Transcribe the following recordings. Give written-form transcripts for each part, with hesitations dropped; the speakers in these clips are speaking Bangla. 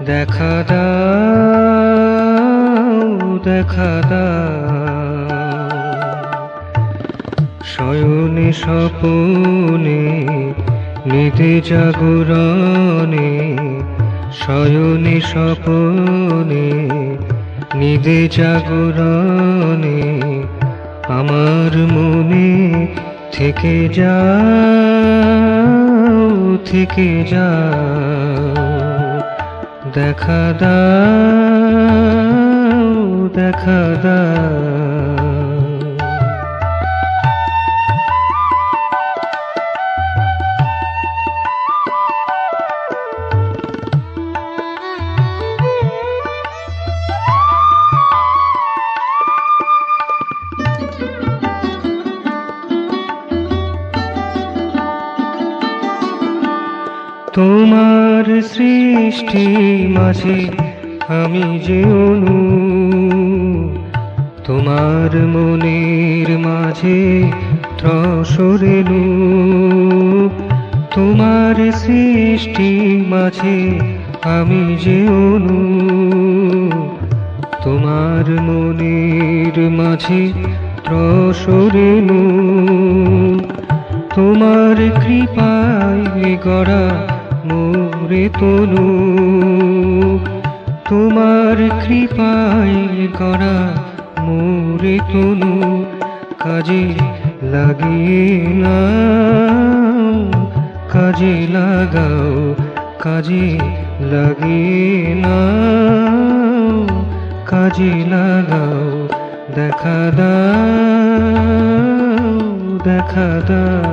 দেখা দাও, দেখা দাও, শয়নে স্বপনে নিতে জাগরণে, শয়নে স্বপনে নিদে জাগরণে আমার মনে থেকে যাও, থেকে যাও, দেখা দাও, দেখা দাও। তোমার সৃষ্টি মাঝে আমি যে অণু, তোমার মনের মাঝে ত্রসরেণু, তোমার সৃষ্টি মাঝে আমি যে অণু, তোমার মনের মাঝে ত্রসরেণু, তোমার কৃপায় গড়া মোরে তনু, তোমার কৃপায় গড়া মোরে তনু, কাজে লাগিয়ে নাও, কাজে লাগাও, কাজে লাগিয়ে নাও, কাজে লাগাও, দেখা দাও, দেখা দাও।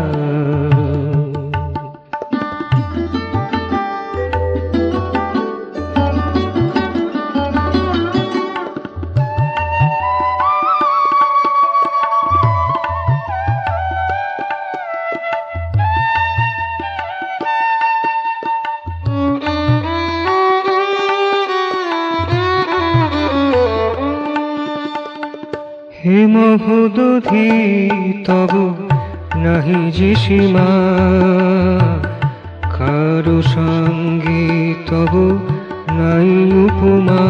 হে মহোদধি তব নাহি যে সীমা, কারো সঙ্গে তব নাই উপমা,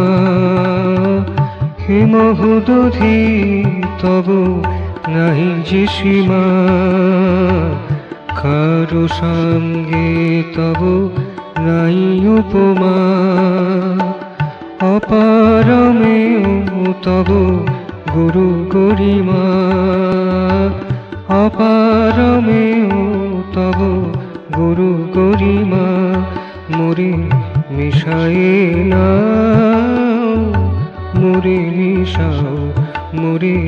হে মহোদধি তব নাহি যে সীমা, কারো সঙ্গে তব নাই উপমা, অপারমেয় তব গুরু গরিমা, অপারমেয় তব গুরু গরিমা, মোরে মিশায়ে নাও, মোরে মিশাও, মোরে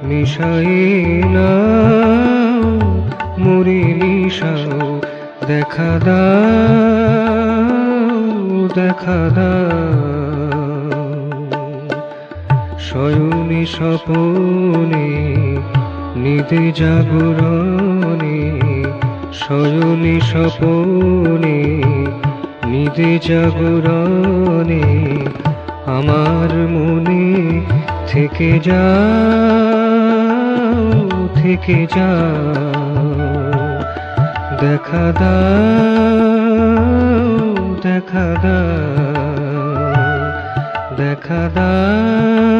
মিশায়ে নাও, মোরে মিশাও, দেখা দাও, দেখা দাও, শয়নে স্বপনে নিদে জাগরণে, শয়নে স্বপনে নিদে জাগরণে আমার মনে থেকে যাও, থেকে যাও, দেখা দাও, দেখা দাও, দেখা দাও।